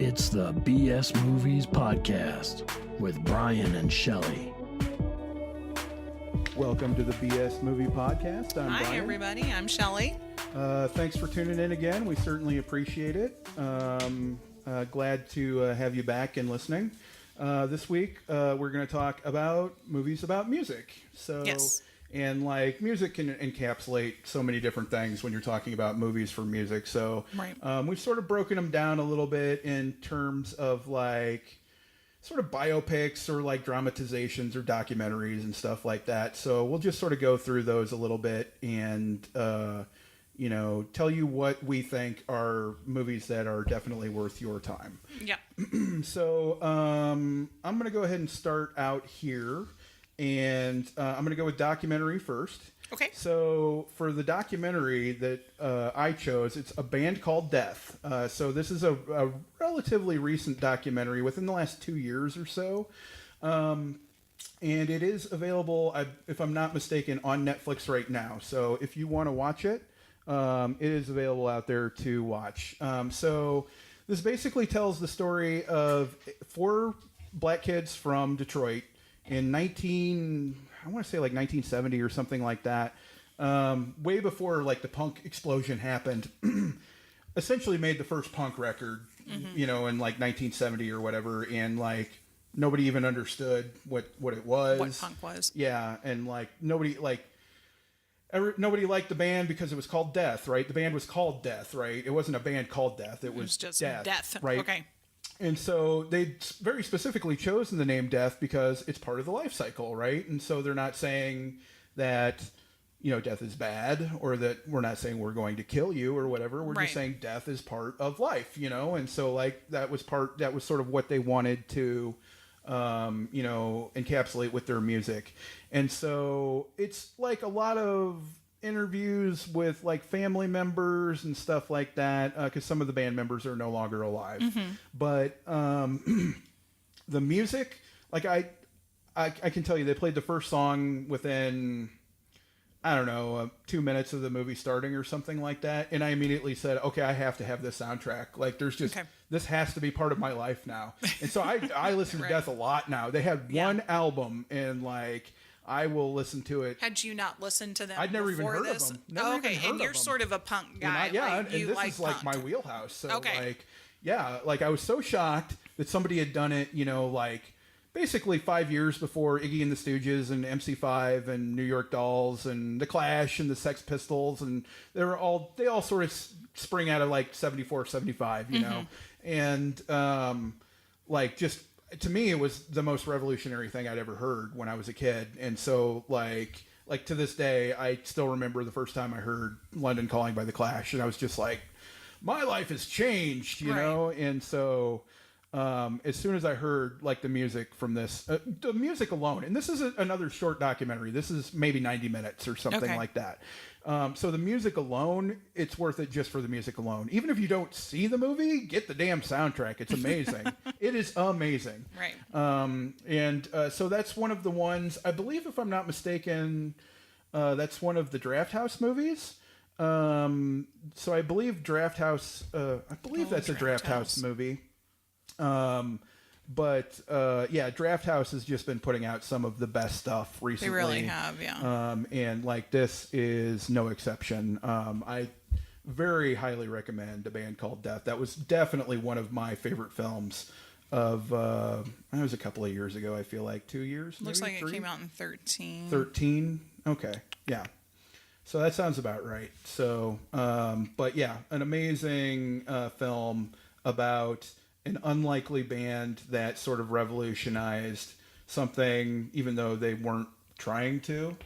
It's the BS Movies Podcast with Brian and Shelly. Welcome to the BS Movie Podcast. I'm Hi, Brian. everybody. I'm Shelly. Thanks for tuning in again. We certainly appreciate it. Glad to have you back and listening. This week, we're going to talk about movies about music. Yes. And like music can encapsulate so many different things when you're talking about movies for music. So Right. We've sort of broken them down a little bit in terms of like sort of biopics or like dramatizations or documentaries and stuff like that. So we'll just sort of go through those a little bit and, tell you what we think are movies that are definitely worth your time. Yeah. So I'm going to go ahead and start out here. And I'm going to go with documentary first. Okay. So for the documentary that I chose, it's A Band Called Death. So this is a relatively recent documentary within the last 2 years or so. And it is available, if I'm not mistaken, on Netflix right now. So if you want to watch it, it is available out there to watch. So this basically tells the story of 4 black kids from Detroit in 1970 or something like that, way before like the punk explosion happened. Essentially made the first punk record, in like 1970 or whatever, and like nobody even understood what it was, What punk was. Yeah, and like nobody liked the band because it was called Death, right? The band was called Death, right? It wasn't a band called Death. It was just Death, right? Okay. And so they very specifically chosen the name Death because it's part of the life cycle, right? And so they're not saying that, death is bad, or that we're not saying we're going to kill you or whatever. We're just saying death is part of life, And so like that was sort of what they wanted to, encapsulate with their music. And so it's like a lot of interviews with like family members and stuff like that, because some of the band members are no longer alive. But the music, like I can tell you, they played the first song within, I don't know, 2 minutes of the movie starting or something like that, and I immediately said, okay, I have to have this soundtrack. Like there's just this has to be part of my life now. And so I listen to Death a lot now. They had one album, and like I will listen to it. Had you not listened to them? I'd never even heard this? of them. Never even heard and of you're them. sort of a punk guy. And you this like is like punk. my wheelhouse. So Okay. like I was so shocked that somebody had done it, like basically 5 years before Iggy and the Stooges and MC5 and New York Dolls and The Clash and the Sex Pistols, and they all sort of spring out of like 74, 75, and like just to me it was the most revolutionary thing I'd ever heard when I was a kid. And so like to this day I still remember the first time I heard London Calling by The Clash, and I was just like, my life has changed, know. And so as soon as I heard like the music from this, the music alone, and this is another short documentary. This is maybe 90 minutes or something like that. So the music alone, it's worth it just for the music alone. Even if you don't see the movie, get the damn soundtrack. It's amazing. It is amazing. Right. So that's one of the ones, I believe, if I'm not mistaken, that's one of the Draft House movies. So I believe Draft House, that's a Draft House movie. Draft House has just been putting out some of the best stuff recently. They really have, yeah. And like this is no exception. I very highly recommend A Band Called Death. That was definitely one of my favorite films of, it was a couple of years ago, I feel like 2 years. Looks maybe, like 3? It came out in 13. 13? Okay. Yeah. So that sounds about right. So, an amazing film about an unlikely band that sort of revolutionized something, even though they weren't trying to.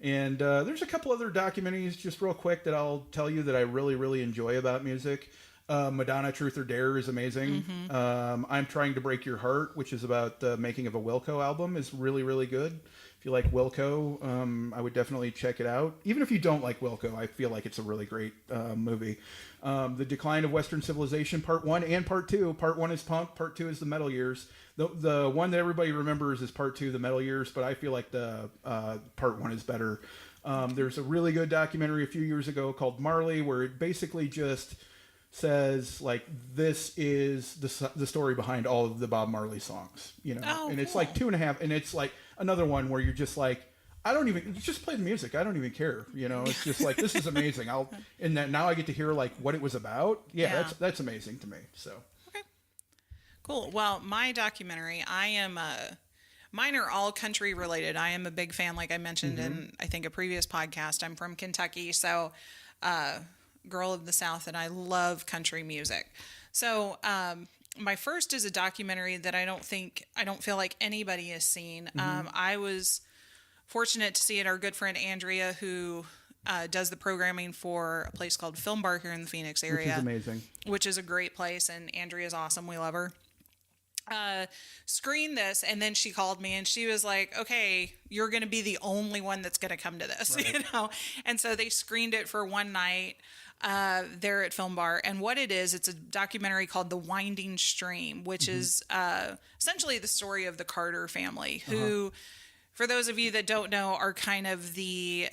And there's a couple other documentaries, just real quick, that I'll tell you that I really, really enjoy about music. Madonna, Truth or Dare is amazing. I'm Trying to Break Your Heart, which is about the making of a Wilco album, is really, really good. If you like Wilco, I would definitely check it out. Even if you don't like Wilco, I feel like it's a really great movie. The Decline of Western Civilization, Part 1 and Part 2. Part 1 is punk, Part 2 is the metal years. The one that everybody remembers is Part 2, the metal years, but I feel like the Part 1 is better. There's a really good documentary a few years ago called Marley, where it basically just says like this is the story behind all of the Bob Marley songs, you know. Oh, and it's cool. like 2.5, and it's like another one where you're just like, I don't even just play the music. I don't even care, you know. It's just like this is amazing. And that now I get to hear like what it was about. Yeah. That's amazing to me. So Okay. Cool. Well, my documentary, mine are all country related. I am a big fan, like I mentioned in, I think, a previous podcast. I'm from Kentucky, so girl of the South, and I love country music. So my first is a documentary that I don't feel like anybody has seen. I was fortunate to see it. Our good friend Andrea, who does the programming for a place called Film Bar here in the Phoenix area. which is amazing. Which is a great place, and Andrea's awesome. We love her. Screened this, and then she called me and she was like, okay, you're going to be the only one that's going to come to this, Right. you know? And so they screened it for one night there at Film Bar. And what it is, it's a documentary called The Winding Stream, which is essentially the story of the Carter family, who, for those of you that don't know, are kind of the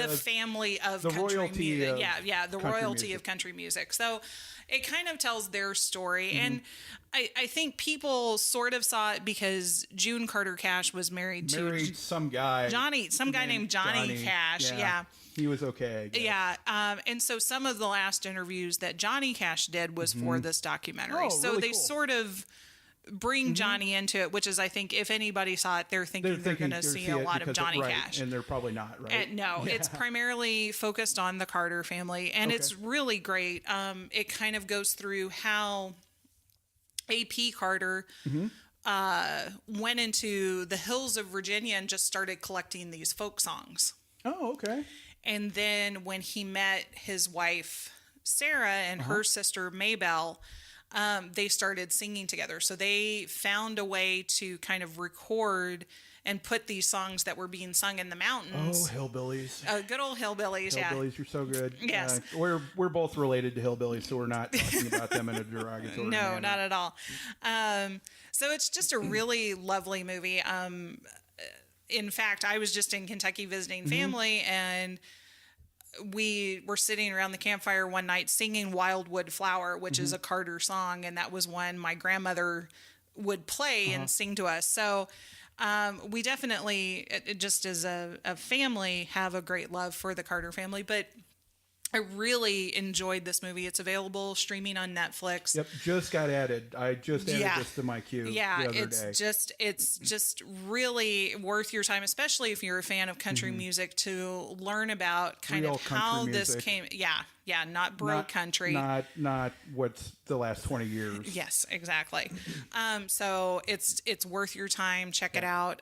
family of the country royalty music. of The country royalty music. of country music. So it kind of tells their story. And I think people sort of saw it because June Carter Cash was married to some guy named Johnny Cash. Yeah. He was okay, I guess. Yeah. And so some of the last interviews that Johnny Cash did was for this documentary. Oh, So really they cool. sort of bring Johnny into it, which is, I think, if anybody saw it, they're thinking they're going to see a lot of Johnny Cash. And they're probably not, right? And no, it's primarily focused on the Carter family, and it's really great. It kind of goes through how A.P. Carter went into the hills of Virginia and just started collecting these folk songs. Oh, okay. And then when he met his wife, Sarah, and her sister, Maybelle, they started singing together. So they found a way to kind of record and put these songs that were being sung in the mountains. Oh, hillbillies. Good old hillbillies, yeah. Hillbillies, you're so good. Yes. We're both related to hillbillies, so we're not talking about them in a derogatory No, manner. not at all. So it's just a really lovely movie. In fact, I was just in Kentucky visiting family, and we were sitting around the campfire one night singing Wildwood Flower, which is a Carter song, and that was one my grandmother would play and sing to us. So we definitely, just as a family, have a great love for the Carter family. But I really enjoyed this movie. It's available streaming on Netflix. Yep, just got added. I just added this to my queue the other day. It's just really worth your time, especially if you're a fan of country music, to learn about kind Real of how country this music. came. Yeah, not bro country. Not what's the last 20 years. Yes, exactly. So it's worth your time. Check it out.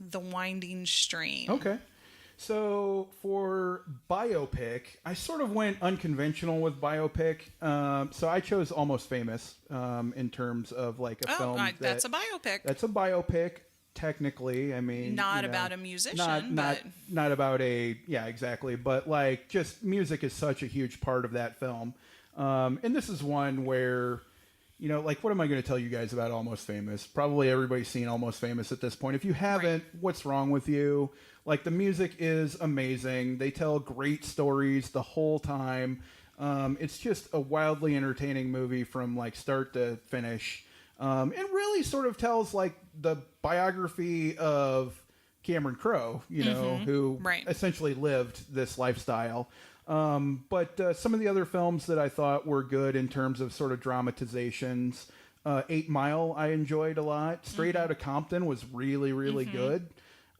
The Winding Stream. Okay. So for biopic, I sort of went unconventional with biopic. So I chose Almost Famous in terms of like a film. That's a biopic. That's a biopic, technically. I mean, Not about a musician, but not about exactly. But like, just music is such a huge part of that film. And this is one where, you know, like, what am I going to tell you guys about Almost Famous? Probably everybody's seen Almost Famous at this point. If you haven't, what's wrong with you? Like, the music is amazing. They tell great stories the whole time. It's just a wildly entertaining movie from like start to finish. It really sort of tells like the biography of Cameron Crowe, you know, who essentially lived this lifestyle. But some of the other films that I thought were good in terms of sort of dramatizations, 8 Mile I enjoyed a lot. Straight Outta Compton was really, really good.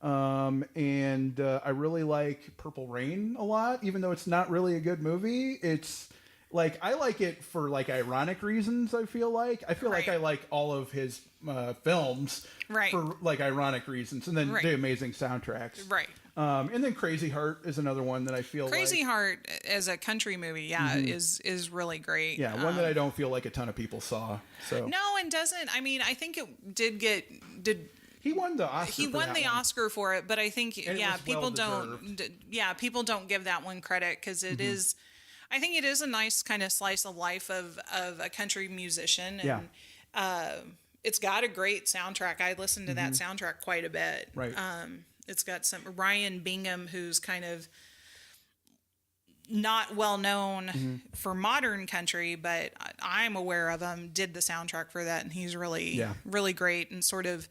And I really like Purple Rain a lot, even though it's not really a good movie. It's like, I like it for like ironic reasons. I feel like I like all of his films for like ironic reasons, and then the amazing soundtracks. And then Crazy Heart is another one that I feel Crazy Heart as a country movie, is really great. Yeah, one that I don't feel like a ton of people saw. So no, and doesn't. I mean, I think it did. He won the Oscar. He won the Oscar for it, but I think people well-deserved. people don't give that one credit because it is. I think it is a nice kind of slice of life of a country musician, and it's got a great soundtrack. I listened to that soundtrack quite a bit. Right. It's got some Ryan Bingham, who's kind of not well known for modern country, but I'm aware of him, did the soundtrack for that. And he's really, really great. And sort of,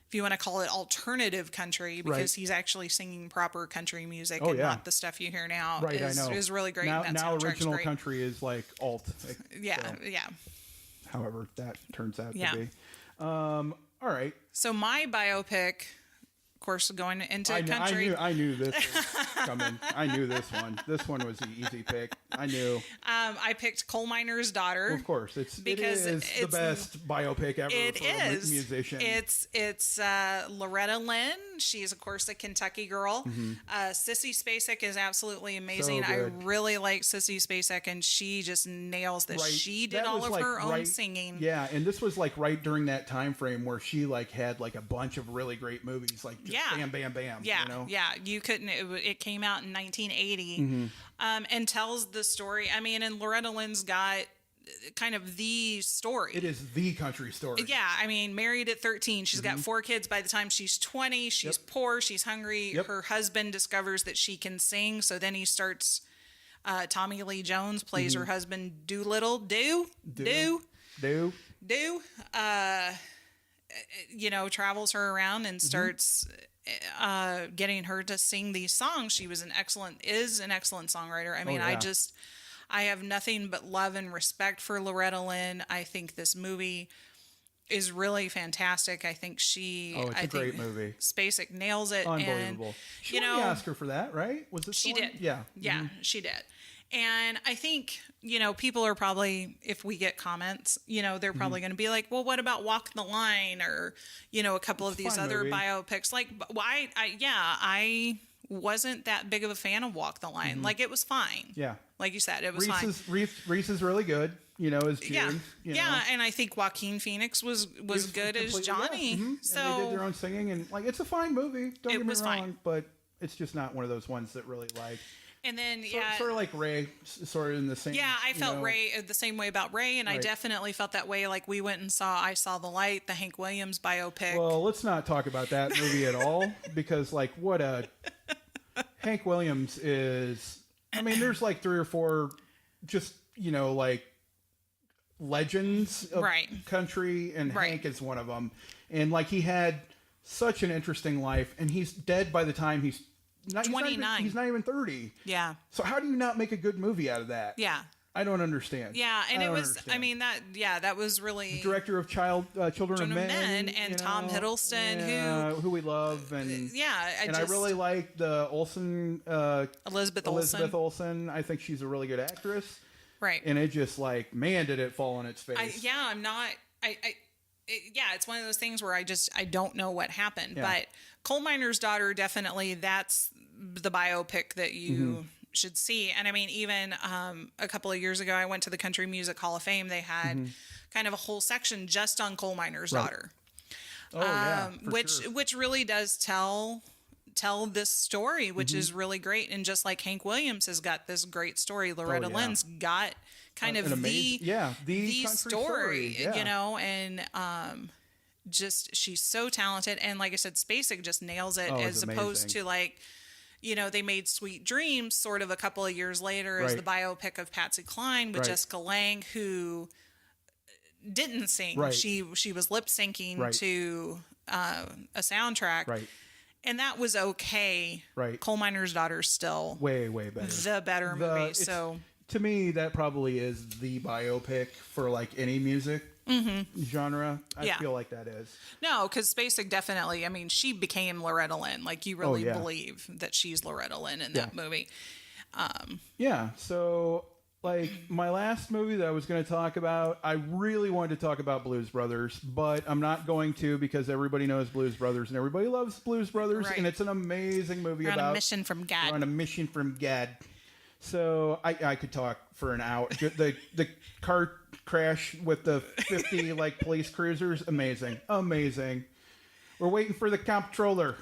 if you want to call it alternative country, because he's actually singing proper country music not the stuff you hear now, Right, I know. is really great. Now, and that now soundtrack's original great. country is like alt. Yeah, so, yeah. however that turns out to be. All right. So my biopic, of course, going into country. I knew this was coming. I knew this one. This one was the easy pick. I knew. I picked Coal Miner's Daughter. Of course, it because is the best biopic ever It for a is. musician. It's Loretta Lynn. She's of course a Kentucky girl. Sissy Spacek is absolutely amazing. So I good. really like Sissy Spacek, and she just nails this. Right. She did That all was of like her own singing. Yeah, and this was like right during that time frame where she like had like a bunch of really great movies, like just bam, bam, bam. Yeah, you know? yeah. You couldn't. It came out in 1980, and tells the story. I mean, and Loretta Lynn's got kind of the story. It is the country story. Yeah, I mean, married at 13. She's got 4 kids by the time she's 20. She's poor. She's hungry. Her husband discovers that she can sing. So then he starts, Tommy Lee Jones plays her husband Doolittle. Travels her around and starts getting her to sing these songs. She is an excellent songwriter. I mean, I have nothing but love and respect for Loretta Lynn. I think this movie is really fantastic. I think it's a great movie. Spacek nails it. Unbelievable. She won the Oscar for that, right? Was this she the one? did. Yeah. Yeah, she did. And I think, people are probably, if we get comments, they're probably going to be like, well, what about Walk the Line or, a couple of these other biopics? Like, I wasn't that big of a fan of Walk the Line. Like, it was fine. Yeah. Like you said, it was fine. Reese is really good, as June. Yeah, and I think Joaquin Phoenix was good as Johnny. Yeah. So and they did their own singing, and like it's a fine movie. Don't get me wrong, fine. but it's just not one of those ones that really like. And then sort of like Ray, sort of in the same. Yeah, I felt Ray the same way about Ray, and I definitely felt that way. Like we went and saw I Saw the Light, the Hank Williams biopic. Well, let's not talk about that movie at all because like what a Hank Williams is. I mean, there's like 3 or 4 just like legends of country, and Hank is one of them. And like he had such an interesting life, and he's dead by the time he's 29. He's not even 30. Yeah. So how do you not make a good movie out of that? Yeah. I don't understand. Yeah, and it was. Understand. I mean that was really director of Children of Men, and Tom Hiddleston, who we love, and I really like the Olsen, Elizabeth Olsen. I think she's a really good actress. Right. And it just like, man, did it fall on its face. I'm not. It's one of those things where I don't know what happened. Yeah. But Coal Miner's Daughter, definitely, that's the biopic that you should see. And I mean, even a couple of years ago, I went to the Country Music Hall of Fame. They had kind of a whole section just on Coal Miner's Daughter. Oh, which really does tell this story, which is really great. And just like Hank Williams has got this great story, Loretta Lynn's got kind of the story, and just she's so talented. And like I said, Spacek just nails it, as opposed to like, they made Sweet Dreams sort of a couple of years later as the biopic of Patsy Cline with Jessica Lange, who didn't sing. Right. She was lip syncing to a soundtrack. Right. And that was okay. Right. Coal Miner's Daughter still way better. The better movie. So to me, that probably is the biopic for like any music genre. I feel like that is. No, because Spacek definitely. I mean, she became Loretta Lynn. Like you really believe that she's Loretta Lynn in that movie. So like my last movie that I was going to talk about, I really wanted to talk about Blues Brothers, but I'm not going to because everybody knows Blues Brothers and everybody loves Blues Brothers, and it's an amazing movie. We're on a mission from God. We're on a mission from God. So I could talk for an hour. The car crash with the 50 like police cruisers, amazing. We're waiting for the comptroller.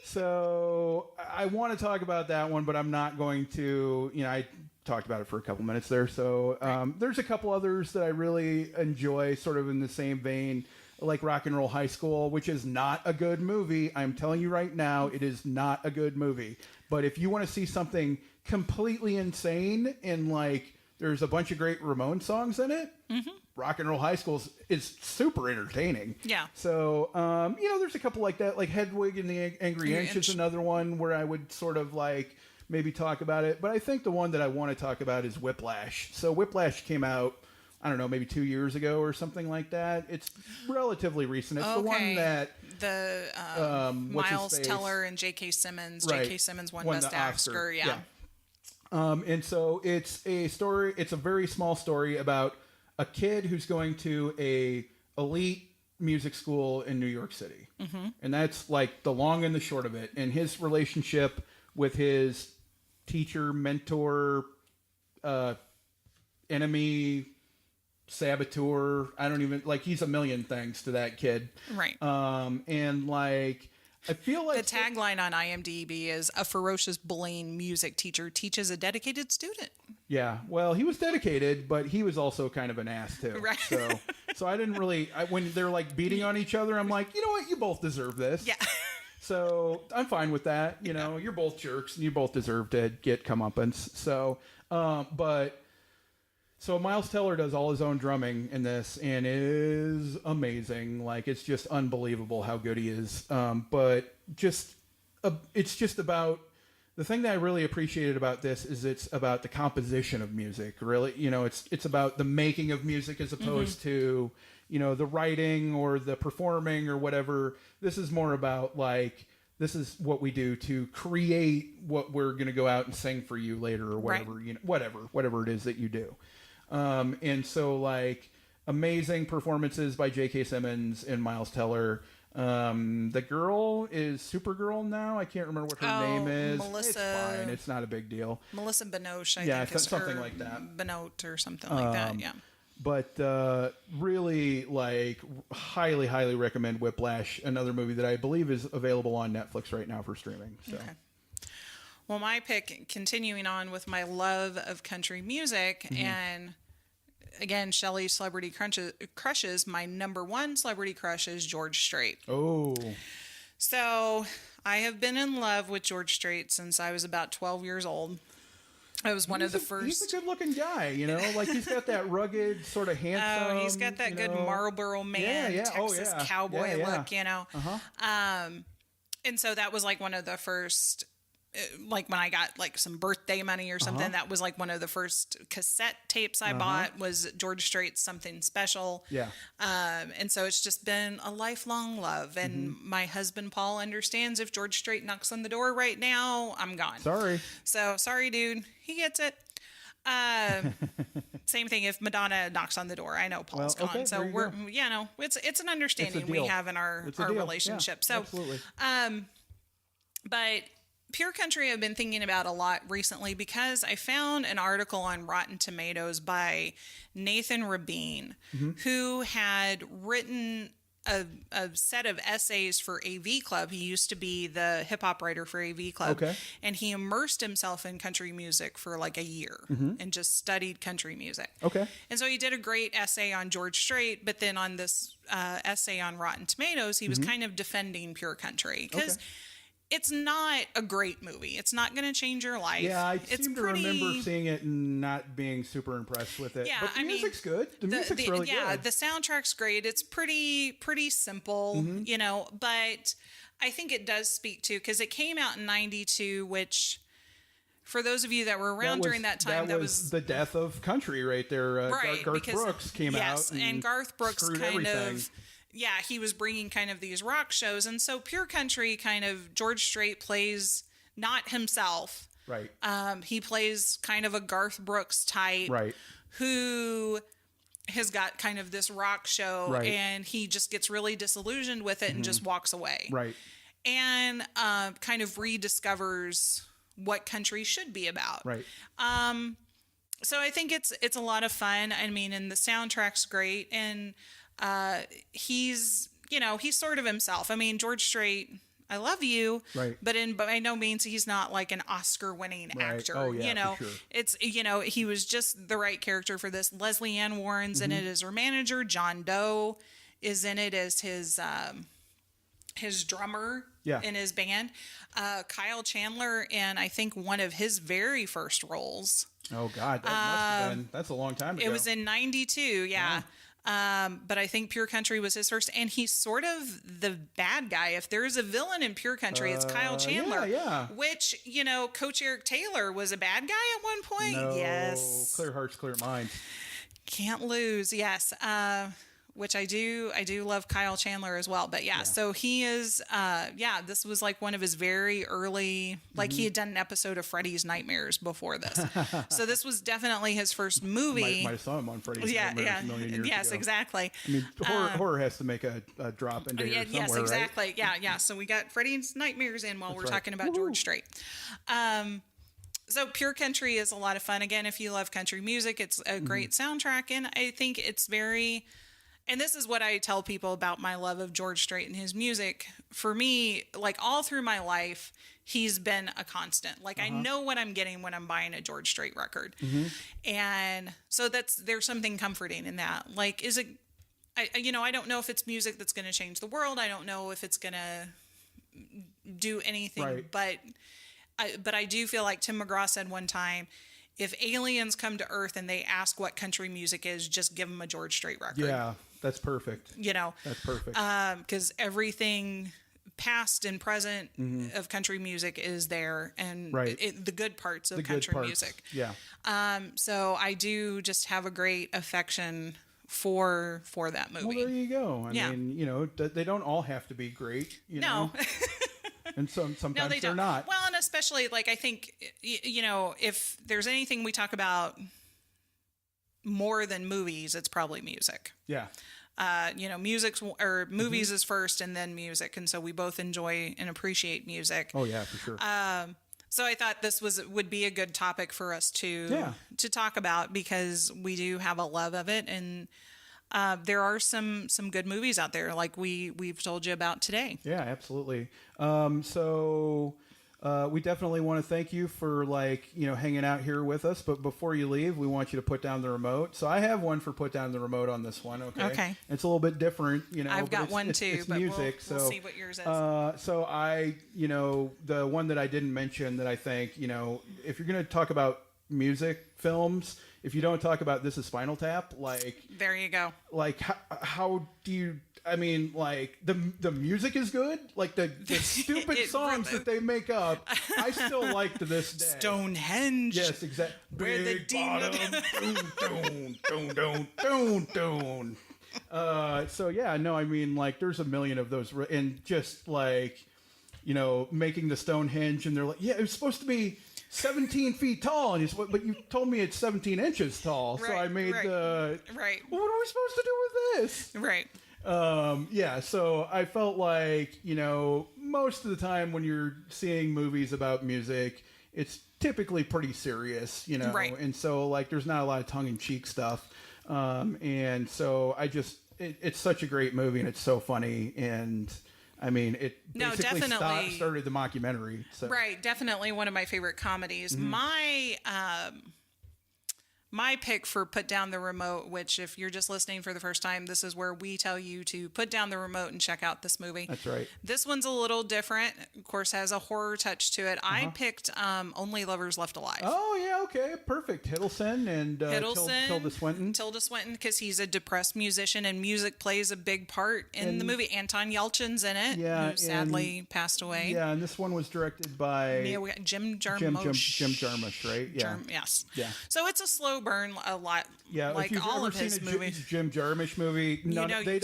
So I want to talk about that one, but I'm not going to. I talked about it for a couple minutes there. So there's a couple others that I really enjoy, sort of in the same vein, like Rock and Roll High School, which is not a good movie. I'm telling you right now, it is not a good movie. But if you want to see something completely insane, and like there's a bunch of great Ramones songs in it. Mm-hmm. Rock and Roll High School is super entertaining. Yeah. So, there's a couple like that, like Hedwig and the Angry Inch is another one where I would sort of like maybe talk about it. But I think the one that I want to talk about is Whiplash. So Whiplash came out, I don't know, maybe 2 years ago or something like that. It's relatively recent. It's the one that Miles Teller and J.K. Simmons. Right. J.K. Simmons won Best Actor. Yeah. And so it's a story. It's a very small story about a kid who's going to a elite music school in New York City. Mm-hmm. And that's like the long and the short of it. And his relationship with his teacher, mentor, enemy, saboteur. I don't even like, he's a million things to that kid. Right. And like, I feel like the tagline on IMDb is "A ferocious bullying music teacher teaches a dedicated student." Yeah, well, he was dedicated, but he was also kind of an ass too. Right. So I didn't really. when they're like beating on each other, I'm like, you know what? You both deserve this. Yeah. So I'm fine with that. You know, you're both jerks, and you both deserve to get comeuppance. So, So Miles Teller does all his own drumming in this, and it is amazing. Like, it's just unbelievable how good he is. But it's just about, the thing that I really appreciated about this is it's about the composition of music. Really, it's about the making of music as opposed to, the writing or the performing or whatever. This is more about like, this is what we do to create what we're going to go out and sing for you later or whatever, right. whatever it is that you do. And so like amazing performances by J.K. Simmons and Miles Teller. The girl is Supergirl now. I can't remember what her name is. Melissa. It's fine. It's not a big deal. Melissa Benoist, I think is something her, like that. Benoit or something like that. Yeah. But really, like, highly, highly recommend Whiplash, another movie that I believe is available on Netflix right now for streaming. So. Okay. Well, my pick, continuing on with my love of country music, and again, Shelly Celebrity Crushes, my number one celebrity crush is George Strait. Oh. So I have been in love with George Strait since I was about 12 years old. I was one of the first. He's a good-looking guy, like he's got that rugged, sort of handsome. Oh, he's got that good Marlboro man, Texas cowboy look, and so that was like one of the first. Like when I got like some birthday money or something, that was like one of the first cassette tapes I bought was George Strait's Something Special. Yeah. And so it's just been a lifelong love. And my husband, Paul, understands if George Strait knocks on the door right now, I'm gone. Sorry. So sorry, dude. He gets it. Same thing if Madonna knocks on the door. I know Paul's gone. Okay, so we're, it's an understanding we have in our relationship. Yeah, so, absolutely. But Pure Country I've been thinking about a lot recently because I found an article on Rotten Tomatoes by Nathan Rabin, who had written a set of essays for AV Club. He used to be the hip hop writer for AV Club. Okay. And he immersed himself in country music for like a year and just studied country music. Okay. And so he did a great essay on George Strait, but then on this essay on Rotten Tomatoes, he was kind of defending Pure Country because it's not a great movie. It's not going to change your life. Yeah, I seem to remember seeing it and not being super impressed with it. Yeah, but the music's good. The music's really good. Yeah, the soundtrack's great. It's pretty simple, but I think it does speak to, because it came out in 92, which for those of you that were around during that time, that was the death of country right there. Right, Garth Brooks came out. And Garth Brooks kind of... Yeah, he was bringing kind of these rock shows. And so Pure Country kind of, George Strait plays not himself. Right. He plays kind of a Garth Brooks type. Right. Who has got kind of this rock show. Right. And he just gets really disillusioned with it and just walks away. Right. And kind of rediscovers what country should be about. Right. So I think it's a lot of fun. I mean, and the soundtrack's great. And he's sort of himself. I mean, George Strait, I love you, right? But by no means he's not like an Oscar-winning actor. Oh yeah, for sure. It's he was just the right character for this. Leslie Ann Warren's in it as her manager. John Doe is in it as his his drummer Yeah. in his band. Kyle Chandler in, I think, one of his very first roles. Oh God, that must have been. That's a long time ago. It was in '92, yeah. But I think Pure Country was his first, and he's sort of the bad guy. If there's a villain in Pure Country, it's Kyle Chandler. Yeah. Which, Coach Eric Taylor was a bad guy at one point. No, Yes. Clear hearts, clear minds. Can't lose. Yes. Which I do love Kyle Chandler as well. But yeah. So he is, this was like one of his very early, like he had done an episode of Freddy's Nightmares before this. So this was definitely his first movie. Might have saw him on Freddy's Nightmares a million years Yes, ago. Exactly. I mean, horror has to make a drop into here somewhere, yes, exactly. right? Yeah. So we got Freddy's Nightmares in while we're talking about George Strait. So Pure Country is a lot of fun. Again, if you love country music, it's a great soundtrack. And I think it's very... And this is what I tell people about my love of George Strait and his music. For me, like all through my life, he's been a constant. Like I know what I'm getting when I'm buying a George Strait record. And so there's something comforting in that. Like, I don't know if it's music that's going to change the world. I don't know if it's going to do anything, but I do feel like Tim McGraw said one time, if aliens come to Earth and they ask what country music is, just give them a George Strait record. Yeah, that's perfect. That's perfect. Because everything past and present of country music is there, and the good parts of country music. Yeah. So I do just have a great affection for that movie. Well, there you go. I mean, they don't all have to be great. You know? And sometimes they're not. Well, and especially like I think, if there's anything we talk about more than movies, it's probably music. Yeah. Movies is first and then music. And so we both enjoy and appreciate music. Oh yeah, for sure. So I thought this would be a good topic for us to talk about because we do have a love of it. And there are some good movies out there like we've told you about today. Yeah, absolutely. So we definitely want to thank you for hanging out here with us. But before you leave, we want you to put down the remote. So I have one for put down the remote on this one. Okay. It's a little bit different, I've got one too, it's but music. we'll see what yours is. So I, the one that I didn't mention that I think, if you're going to talk about music films, if you don't talk about This Is Spinal Tap, there you go. Like how do you? I mean, like the music is good. Like the stupid songs that they make up, I still like to this day. Stonehenge. Yes, exactly. Where the demon. So yeah, no, I mean, like there's a million of those, and just like making the Stonehenge, and they're like, yeah, it was supposed to be 17 feet tall, but you told me it's 17 inches tall, so I made the right. Well, what are we supposed to do with this? Right. So I felt like most of the time when you're seeing movies about music, it's typically pretty serious, right. And so like there's not a lot of tongue-in-cheek stuff, and so it's such a great movie and it's so funny, and I mean, it basically started the mockumentary. So. Right, definitely one of my favorite comedies. My pick for Put Down the Remote, which if you're just listening for the first time, this is where we tell you to put down the remote and check out this movie. That's right. This one's a little different. Of course, has a horror touch to it. I picked Only Lovers Left Alive. Oh, yeah, okay, perfect. Hiddleston and Tilda Swinton. Tilda Swinton, because he's a depressed musician and music plays a big part in the movie. Anton Yelchin's in it, who sadly passed away. Yeah, and this one was directed by... we got Jim Jarmusch. Jim Jarmusch, right? Yeah. Yes. Yeah. So it's a slow burn a lot. Yeah, like if you've all ever of seen his movies. Jim Jarmusch movie, they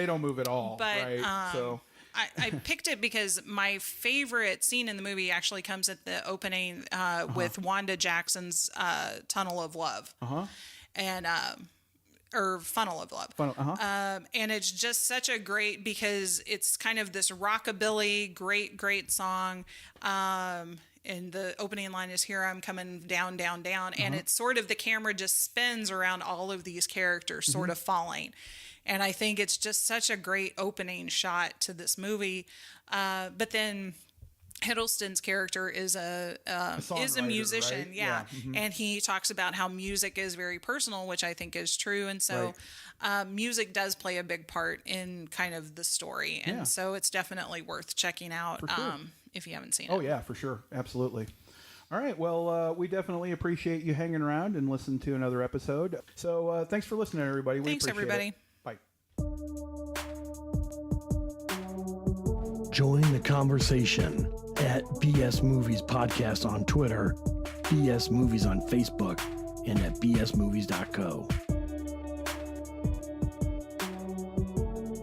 don't move at all. But right? So I picked it because my favorite scene in the movie actually comes at the opening with Wanda Jackson's Tunnel of Love, and or Funnel of Love. And it's just such a great, because it's kind of this rockabilly, great song. And the opening line is "Here I'm coming down, down, down," and it's sort of the camera just spins around all of these characters, sort of falling. And I think it's just such a great opening shot to this movie. But then Hiddleston's character is a songwriter, musician, right? yeah. Mhm. And he talks about how music is very personal, which I think is true. And so, music does play a big part in kind of the story, and Yeah. so it's definitely worth checking out sure. if you haven't seen Oh it. yeah, for sure, absolutely. All right, well, we definitely appreciate you hanging around and listening to another episode. So thanks for listening, everybody. We Thanks, appreciate everybody. it. Bye. Join the conversation at BS Movies Podcast on Twitter, BS Movies on Facebook, and at bsmovies.co.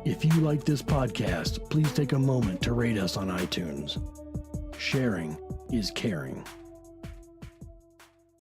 If you like this podcast, please take a moment to rate us on iTunes. Sharing is caring.